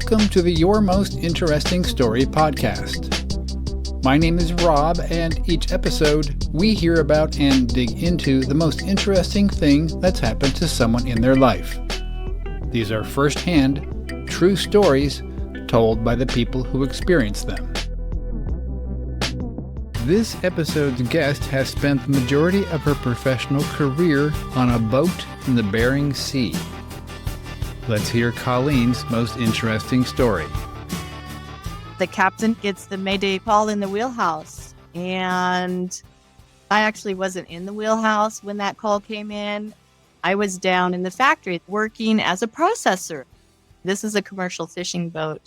Welcome to the Your Most Interesting Story podcast. My name is Rob, and each episode we hear about and dig into the most interesting thing that's happened to someone in their life. These are first-hand, true stories told by the people who experienced them. This episode's guest has spent the majority of her professional career on a boat in the Bering Sea. Let's hear Colleen's most interesting story. The captain gets the Mayday call in the wheelhouse, and I actually wasn't in the wheelhouse when that call came in. I was down in the factory working as a processor. This is a commercial fishing boat,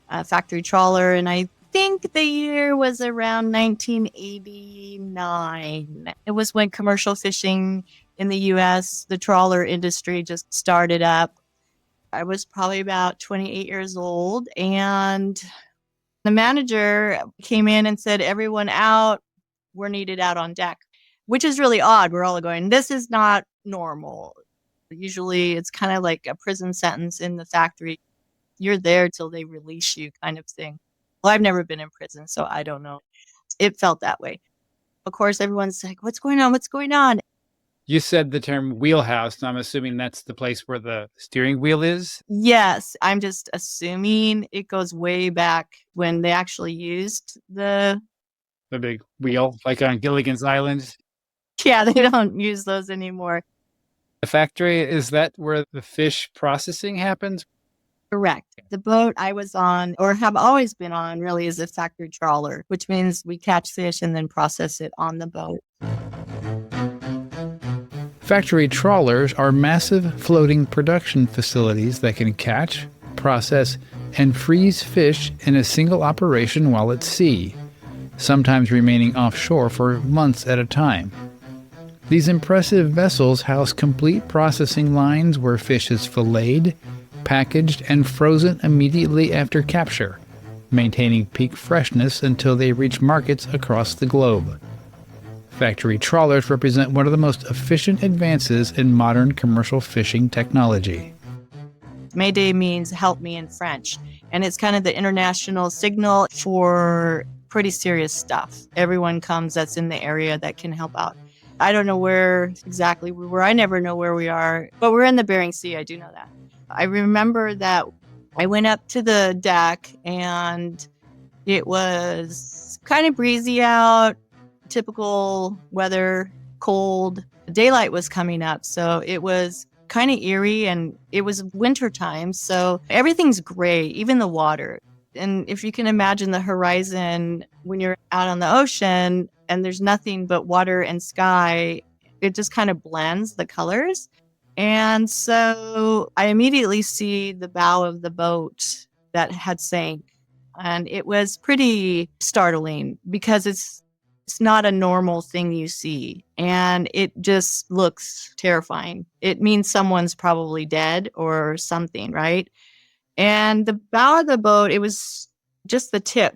a factory trawler, and I think the year was around 1989. It was when commercial fishing in the U.S., the trawler industry just started up. I was probably about 28 years old, and the manager came in and said, everyone out, we're needed out on deck, which is really odd. We're all going, this is not normal. Usually it's kind of like a prison sentence in the factory. You're there till they release you kind of thing. Well, I've never been in prison, so I don't know. It felt that way. Of course, everyone's like, what's going on? What's going on? You said the term wheelhouse, and I'm assuming that's the place where the steering wheel is? Yes, I'm just assuming it goes way back when they actually used the big wheel, like on Gilligan's Island? Yeah, they don't use those anymore. The factory, is that where the fish processing happens? Correct. The boat I was on, or have always been on, really is a factory trawler, which means we catch fish and then process it on the boat. Factory trawlers are massive floating production facilities that can catch, process, and freeze fish in a single operation while at sea, sometimes remaining offshore for months at a time. These impressive vessels house complete processing lines where fish is filleted, packaged, and frozen immediately after capture, maintaining peak freshness until they reach markets across the globe. Factory trawlers represent one of the most efficient advances in modern commercial fishing technology. Mayday means help me in French, and it's kind of the international signal for pretty serious stuff. Everyone comes that's in the area that can help out. I don't know where exactly we were. I never know where we are, but we're in the Bering Sea. I do know that. I remember that I went up to the deck, and it was kind of breezy out. Typical weather, cold. Daylight was coming up, so it was kind of eerie, and it was winter time, so everything's gray, even the water. And if you can imagine the horizon when you're out on the ocean and there's nothing but water and sky, it just kind of blends the colors. And so I immediately see the bow of the boat that had sank, and it was pretty startling because it's not a normal thing you see, and it just looks terrifying. It means someone's probably dead or something, right? And the bow of the boat, it was just the tip.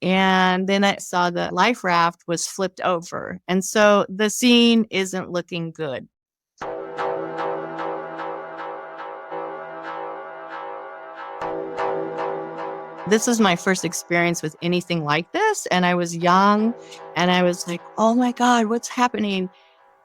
And then I saw the life raft was flipped over. And so the scene isn't looking good. This was my first experience with anything like this, and I was young, and I was like, oh my God, what's happening?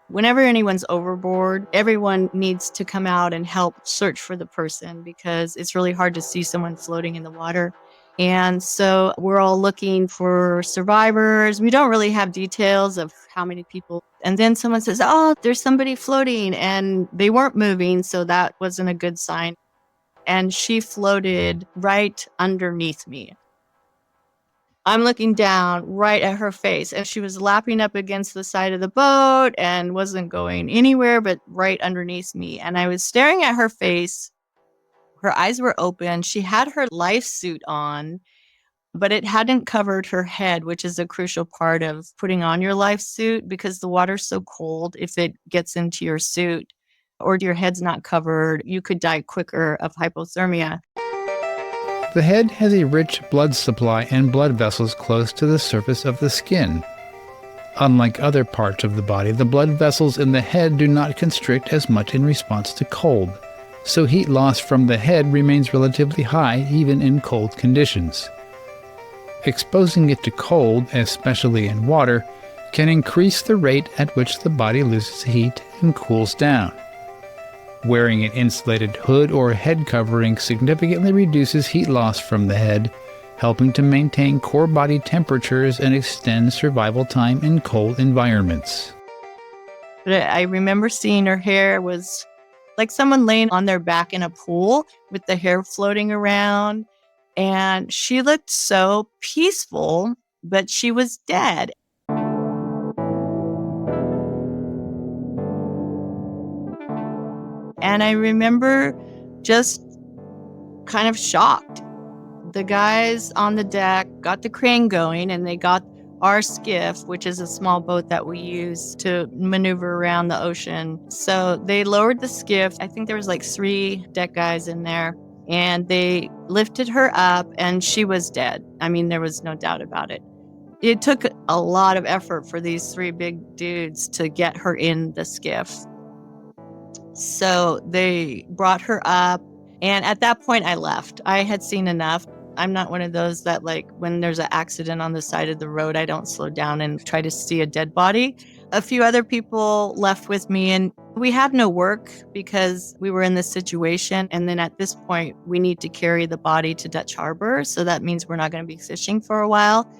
Whenever anyone's overboard, everyone needs to come out and help search for the person because it's really hard to see someone floating in the water. And so we're all looking for survivors. We don't really have details of how many people. And then someone says, oh, there's somebody floating, and they weren't moving, so that wasn't a good sign. And she floated right underneath me. I'm looking down right at her face, and she was lapping up against the side of the boat and wasn't going anywhere but right underneath me. And I was staring at her face. Her eyes were open. She had her life suit on, but it hadn't covered her head, which is a crucial part of putting on your life suit because the water's so cold. If it gets into your suit, or your head's not covered, you could die quicker of hypothermia. The head has a rich blood supply and blood vessels close to the surface of the skin. Unlike other parts of the body, the blood vessels in the head do not constrict as much in response to cold, so heat loss from the head remains relatively high even in cold conditions. Exposing it to cold, especially in water, can increase the rate at which the body loses heat and cools down. Wearing an insulated hood or head covering significantly reduces heat loss from the head, helping to maintain core body temperatures and extend survival time in cold environments. But I remember seeing her hair was like someone laying on their back in a pool with the hair floating around. And she looked so peaceful, but she was dead. And I remember just kind of shocked. The guys on the deck got the crane going and they got our skiff, which is a small boat that we use to maneuver around the ocean. So they lowered the skiff. I think there was like 3 deck guys in there, and they lifted her up and she was dead. I mean, there was no doubt about it. It took a lot of effort for these 3 big dudes to get her in the skiff. So they brought her up, and at that point I left. I had seen enough. I'm not one of those that, like, when there's an accident on the side of the road, I don't slow down and try to see a dead body. A few other people left with me, and we had no work because we were in this situation. And then at this point, we need to carry the body to Dutch Harbor. So that means we're not going to be fishing for a while.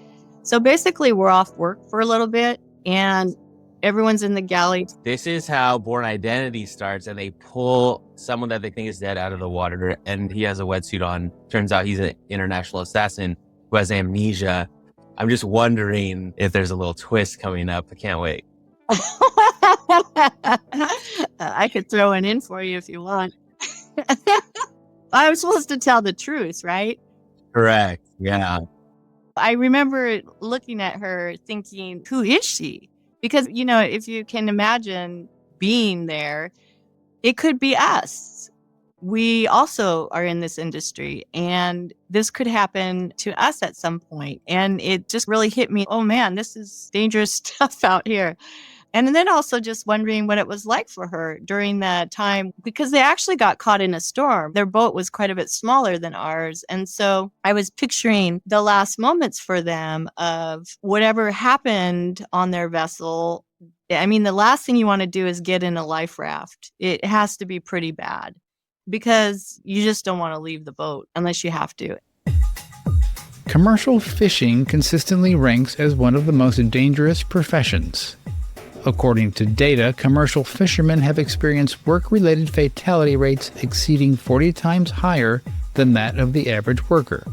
So basically, we're off work for a little bit, and everyone's in the galley. This is how Born Identity starts, and they pull someone that they think is dead out of the water, and he has a wetsuit on. Turns out he's an international assassin who has amnesia. I'm just wondering if there's a little twist coming up. I can't wait. I could throw it in for you if you want. I was supposed to tell the truth, right? Correct. Yeah. I remember looking at her thinking, who is she? Because, you know, if you can imagine being there, it could be us. We also are in this industry, and this could happen to us at some point. And it just really hit me, oh man, this is dangerous stuff out here. And then also just wondering what it was like for her during that time, because they actually got caught in a storm. Their boat was quite a bit smaller than ours. And so I was picturing the last moments for them of whatever happened on their vessel. I mean, the last thing you want to do is get in a life raft. It has to be pretty bad because you just don't want to leave the boat unless you have to. Commercial fishing consistently ranks as one of the most dangerous professions. According to data, commercial fishermen have experienced work-related fatality rates exceeding 40 times higher than that of the average worker,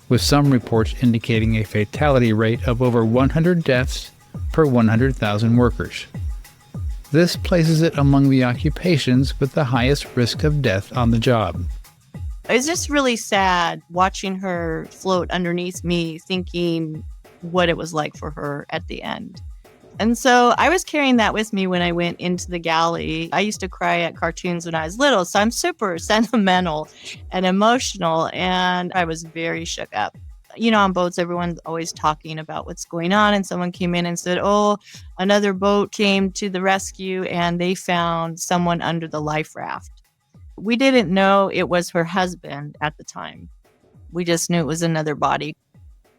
with some reports indicating a fatality rate of over 100 deaths per 100,000 workers. This places it among the occupations with the highest risk of death on the job. It's just really sad watching her float underneath me, thinking what it was like for her at the end. And so I was carrying that with me when I went into the galley. I used to cry at cartoons when I was little, so I'm super sentimental and emotional, and I was very shook up. You know, on boats, everyone's always talking about what's going on, and someone came in and said, oh, another boat came to the rescue, and they found someone under the life raft. We didn't know it was her husband at the time. We just knew it was another body.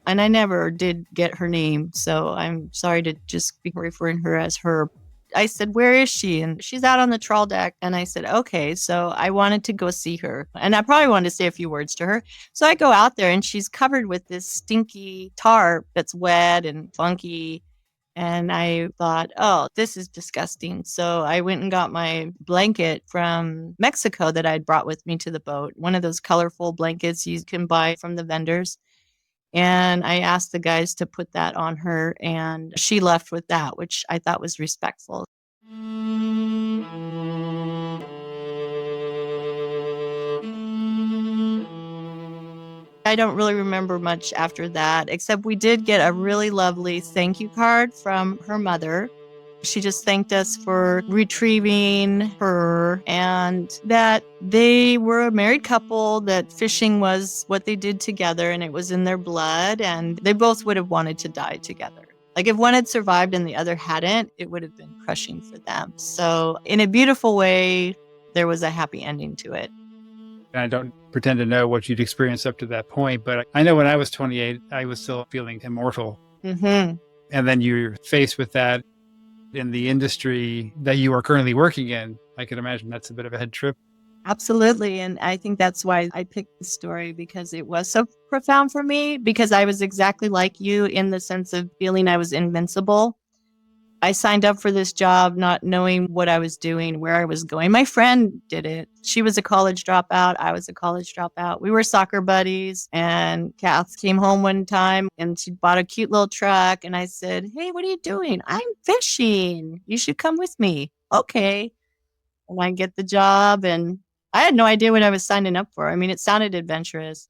And I never did get her name, so I'm sorry to just be referring her as her. I said, where is she? And she's out on the trawl deck. And I said, okay. So I wanted to go see her. And I probably wanted to say a few words to her. So I go out there, and she's covered with this stinky tarp that's wet and funky. And I thought, oh, this is disgusting. So I went and got my blanket from Mexico that I'd brought with me to the boat, one of those colorful blankets you can buy from the vendors. And I asked the guys to put that on her, and she left with that, which I thought was respectful. I don't really remember much after that, except we did get a really lovely thank you card from her mother. She just thanked us for retrieving her, and that they were a married couple, that fishing was what they did together and it was in their blood, and they both would have wanted to die together. Like if one had survived and the other hadn't, it would have been crushing for them. So in a beautiful way, there was a happy ending to it. I don't pretend to know what you'd experienced up to that point, but I know when I was 28, I was still feeling immortal. Mm-hmm. And then you're faced with that in the industry that you are currently working in. I can imagine that's a bit of a head trip. Absolutely. And I think that's why I picked the story, because it was so profound for me, because I was exactly like you in the sense of feeling I was invincible. I signed up for this job not knowing what I was doing, where I was going. My friend did it. She was a college dropout. I was a college dropout. We were soccer buddies, and Kath came home one time and she bought a cute little truck. And I said, "Hey, what are you doing?" "I'm fishing. You should come with me." "Okay." And I get the job, and I had no idea what I was signing up for. I mean, it sounded adventurous.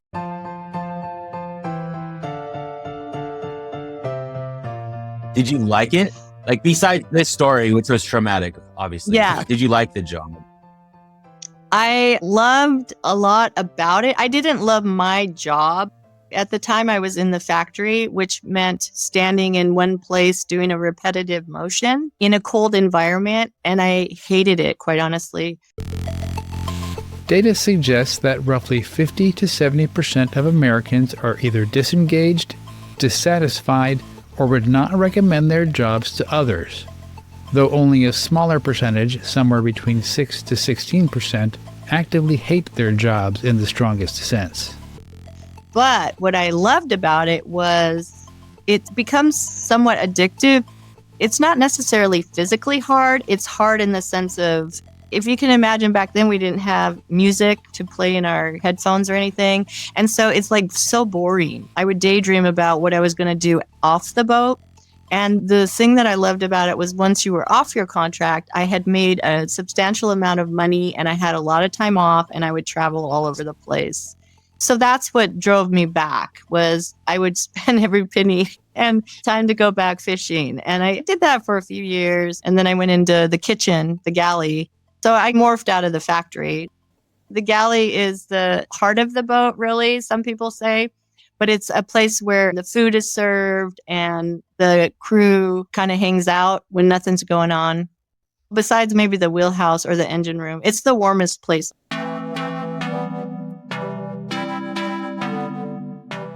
Did you like it? Like, besides this story, which was traumatic, obviously. Yeah. Did you like the job? I loved a lot about it. I didn't love my job. At the time, I was in the factory, which meant standing in one place doing a repetitive motion in a cold environment, and I hated it, quite honestly. Data suggests that roughly 50 to 70% of Americans are either disengaged, dissatisfied, or would not recommend their jobs to others, though only a smaller percentage, somewhere between 6 to 16%, actively hate their jobs in the strongest sense. But what I loved about it was it becomes somewhat addictive. It's not necessarily physically hard. It's hard in the sense of, if you can imagine, back then we didn't have music to play in our headphones or anything. And so it's like so boring. I would daydream about what I was going to do off the boat. And the thing that I loved about it was once you were off your contract, I had made a substantial amount of money and I had a lot of time off and I would travel all over the place. So that's what drove me back, was I would spend every penny and time to go back fishing. And I did that for a few years. And then I went into the kitchen, the galley. So I morphed out of the factory. The galley is the heart of the boat, really, some people say. But it's a place where the food is served and the crew kind of hangs out when nothing's going on. Besides maybe the wheelhouse or the engine room, it's the warmest place.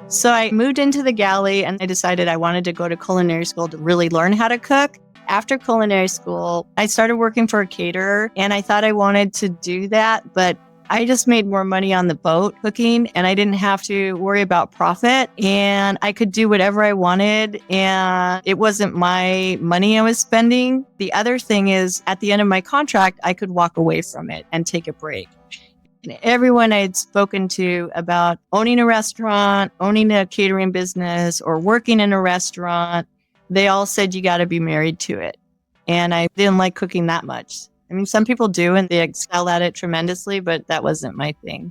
So I moved into the galley and I decided I wanted to go to culinary school to really learn how to cook. After culinary school, I started working for a caterer and I thought I wanted to do that, but I just made more money on the boat cooking and I didn't have to worry about profit and I could do whatever I wanted and it wasn't my money I was spending. The other thing is, at the end of my contract, I could walk away from it and take a break. And everyone I had spoken to about owning a restaurant, owning a catering business, or working in a restaurant, they all said you got to be married to it. And I didn't like cooking that much. I mean, some people do and they excel at it tremendously, but that wasn't my thing.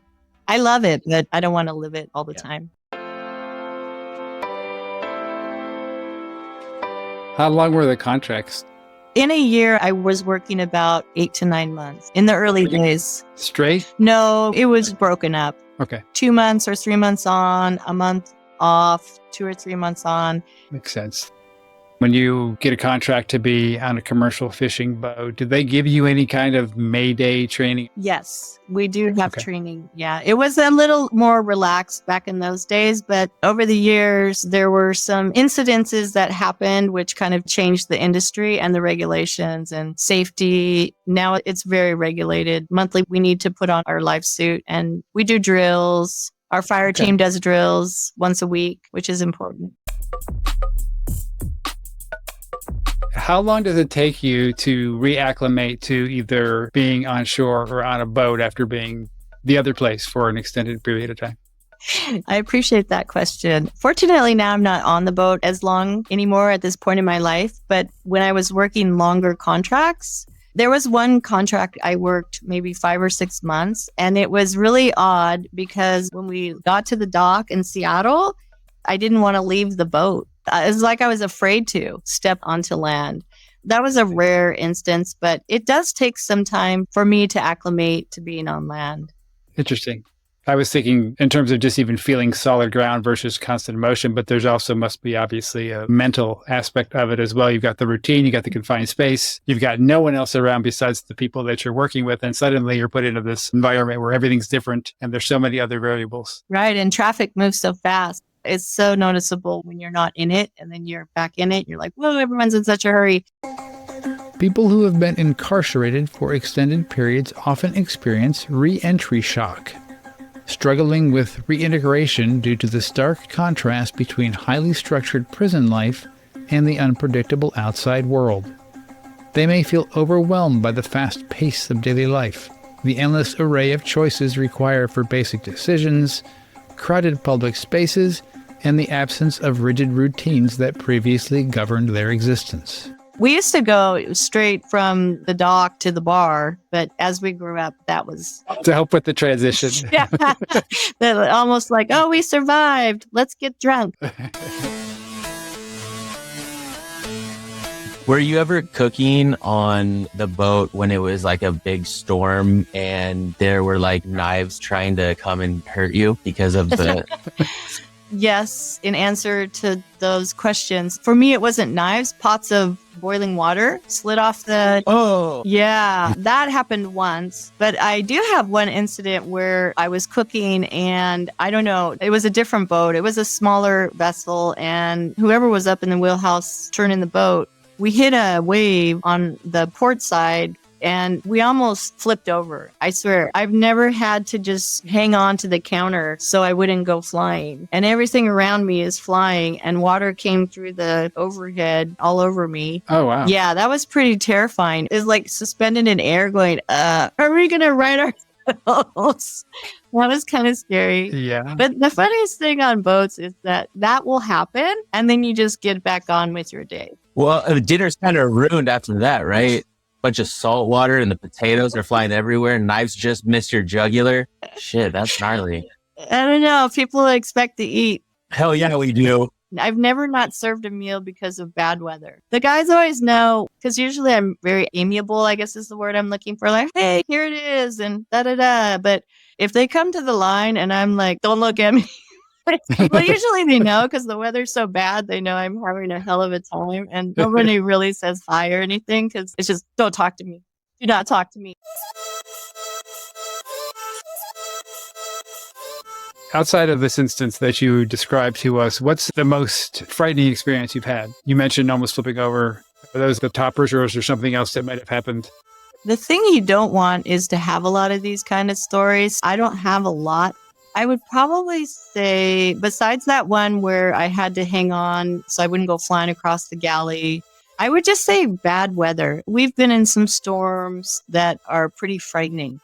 I love it, but I don't want to live it all the time. How long were the contracts? In a year, I was working about 8 to 9 months in the early days. Straight? No, it was broken up. Okay. 2 months or 3 months on, a month off, 2 or 3 months on. Makes sense. When you get a contract to be on a commercial fishing boat, do they give you any kind of Mayday training? Yes, we do have Okay. training. Yeah, it was a little more relaxed back in those days, but over the years, there were some incidences that happened which kind of changed the industry and the regulations and safety. Now it's very regulated. Monthly, we need to put on our life suit and we do drills. Our fire Okay. team does drills once a week, which is important. How long does it take you to reacclimate to either being on shore or on a boat after being the other place for an extended period of time? I appreciate that question. Fortunately, now I'm not on the boat as long anymore at this point in my life. But when I was working longer contracts, there was one contract I worked maybe 5 or 6 months. And it was really odd because when we got to the dock in Seattle, I didn't want to leave the boat. It was like I was afraid to step onto land. That was a rare instance, but it does take some time for me to acclimate to being on land. Interesting. I was thinking in terms of just even feeling solid ground versus constant motion, but there's also must be obviously a mental aspect of it as well. You've got the routine, you got the confined space, you've got no one else around besides the people that you're working with. And suddenly you're put into this environment where everything's different and there's so many other variables. Right. And traffic moves so fast. It's so noticeable when you're not in it and then you're back in it. You're like, whoa, everyone's in such a hurry. People who have been incarcerated for extended periods often experience re-entry shock, struggling with reintegration due to the stark contrast between highly structured prison life and the unpredictable outside world. They may feel overwhelmed by the fast pace of daily life, the endless array of choices required for basic decisions, crowded public spaces, and the absence of rigid routines that previously governed their existence. We used to go straight from the dock to the bar, but as we grew up, that was... To help with the transition. Yeah, almost like, oh, we survived. Let's get drunk. Were you ever cooking on the boat when it was like a big storm and there were like knives trying to come and hurt you because of the... Yes, in answer to those questions. For me, it wasn't knives, pots of boiling water slid off the... Oh. Yeah, that happened once. But I do have one incident where I was cooking and I don't know, it was a different boat. It was a smaller vessel and whoever was up in the wheelhouse turning the boat, we hit a wave on the port side and we almost flipped over. I swear, I've never had to just hang on to the counter so I wouldn't go flying. And everything around me is flying and water came through the overhead all over me. Oh, wow. Yeah, that was pretty terrifying. It was like suspended in air going, are we going to right ourselves? That was kind of scary. Yeah. But the funniest thing on boats is that will happen and then you just get back on with your day. Well, the dinner's kind of ruined after that, right? Bunch of salt water and the potatoes are flying everywhere. Knives just missed your jugular. Shit, that's gnarly. I don't know. People expect to eat. Hell yeah, we do. I've never not served a meal because of bad weather. The guys always know, because usually I'm very amiable, I guess is the word I'm looking for. Like, hey, here it is, and da-da-da. But if they come to the line and I'm like, don't look at me. Well, usually they know because the weather's so bad. They know I'm having a hell of a time. And nobody really says hi or anything because it's just, don't talk to me. Do not talk to me. Outside of this instance that you described to us, what's the most frightening experience you've had? You mentioned almost flipping over. Are those the toppers or is there something else that might have happened? The thing you don't want is to have a lot of these kind of stories. I don't have a lot. I would probably say, besides that one where I had to hang on so I wouldn't go flying across the galley, I would just say bad weather. We've been in some storms that are pretty frightening.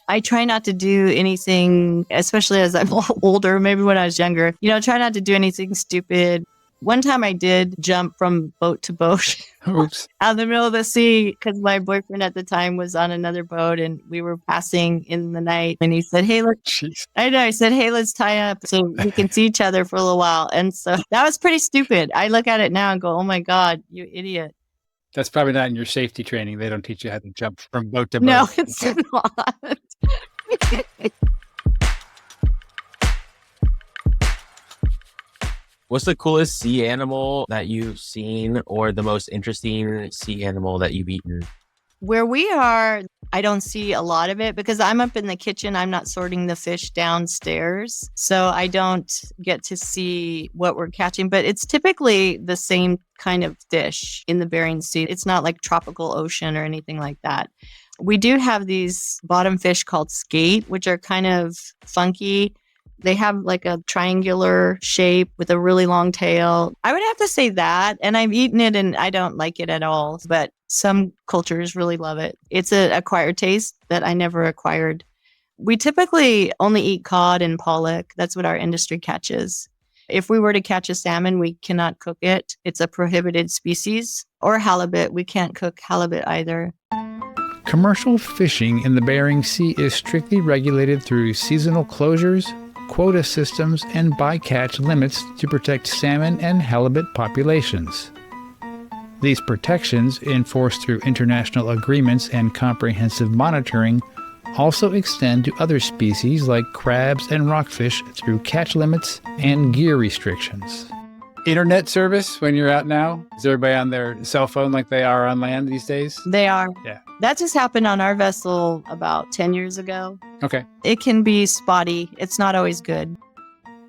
I try not to do anything, especially as I'm older, maybe when I was younger, try not to do anything stupid. One time I did jump from boat to boat Oops. out in the middle of the sea because my boyfriend at the time was on another boat and we were passing in the night. And he said, hey, look, Jeez. I know. I said, hey, let's tie up so we can see each other for a little while. And so that was pretty stupid. I look at it now and go, oh my God, you idiot. That's probably not in your safety training. They don't teach you how to jump from boat to boat. No, it's not. What's the coolest sea animal that you've seen or the most interesting sea animal that you've eaten? Where we are, I don't see a lot of it because I'm up in the kitchen. I'm not sorting the fish downstairs. So I don't get to see what we're catching, but it's typically the same kind of fish in the Bering Sea. It's not like tropical ocean or anything like that. We do have these bottom fish called skate, which are kind of funky. They have like a triangular shape with a really long tail. I would have to say that. And I've eaten it and I don't like it at all. But some cultures really love it. It's an acquired taste that I never acquired. We typically only eat cod and pollock. That's what our industry catches. If we were to catch a salmon, we cannot cook it. It's a prohibited species. Or halibut. We can't cook halibut either. Commercial fishing in the Bering Sea is strictly regulated through seasonal closures, quota systems, and bycatch limits to protect salmon and halibut populations. These protections, enforced through international agreements and comprehensive monitoring, also extend to other species like crabs and rockfish through catch limits and gear restrictions. Internet service when you're out now? Is everybody on their cell phone like they are on land these days? They are. Yeah. That just happened on our vessel about 10 years ago. Okay. It can be spotty. It's not always good.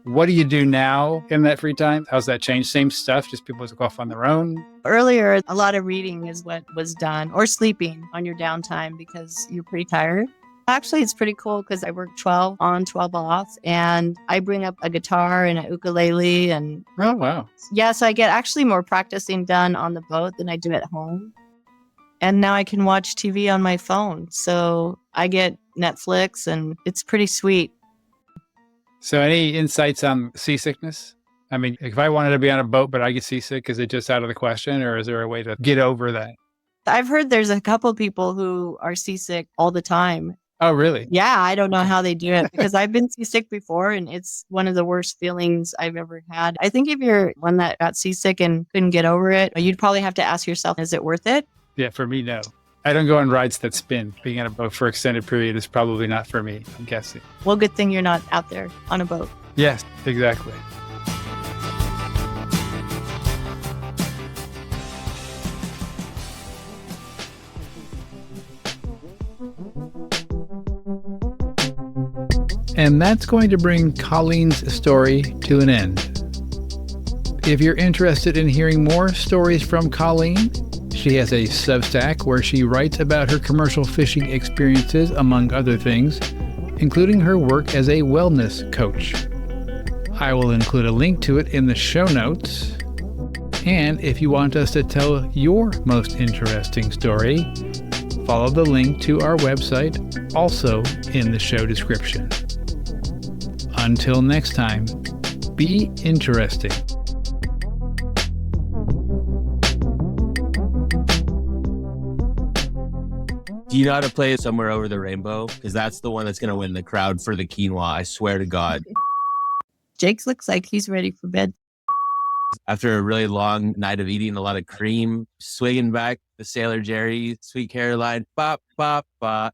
What do you do now in that free time? How's that changed? Same stuff, just people go off on their own? Earlier, a lot of reading is what was done, or sleeping on your downtime because you're pretty tired. Actually, it's pretty cool because I work 12 on, 12 off, and I bring up a guitar and a ukulele. And Oh, wow. yeah, so I get actually more practicing done on the boat than I do at home. And now I can watch TV on my phone. So I get Netflix, and it's pretty sweet. So any insights on seasickness? I mean, if I wanted to be on a boat, but I get seasick, is it just out of the question, or is there a way to get over that? I've heard there's a couple people who are seasick all the time. Oh, really? Yeah, I don't know how they do it because I've been seasick before, and it's one of the worst feelings I've ever had. I think if you're one that got seasick and couldn't get over it, you'd probably have to ask yourself, is it worth it? Yeah, for me, no. I don't go on rides that spin. Being on a boat for extended period is probably not for me, I'm guessing. Well, good thing you're not out there on a boat. Yes, exactly. And that's going to bring Colleen's story to an end. If you're interested in hearing more stories from Colleen, she has a Substack where she writes about her commercial fishing experiences, among other things, including her work as a wellness coach. I will include a link to it in the show notes. And if you want us to tell your most interesting story, follow the link to our website, also in the show description. Until next time, be interesting. Do you know how to play Somewhere Over the Rainbow? Because that's the one that's going to win the crowd for the quinoa. I swear to God. Jake looks like he's ready for bed. After a really long night of eating a lot of cream, swinging back the Sailor Jerry, Sweet Caroline, bop, bop, bop.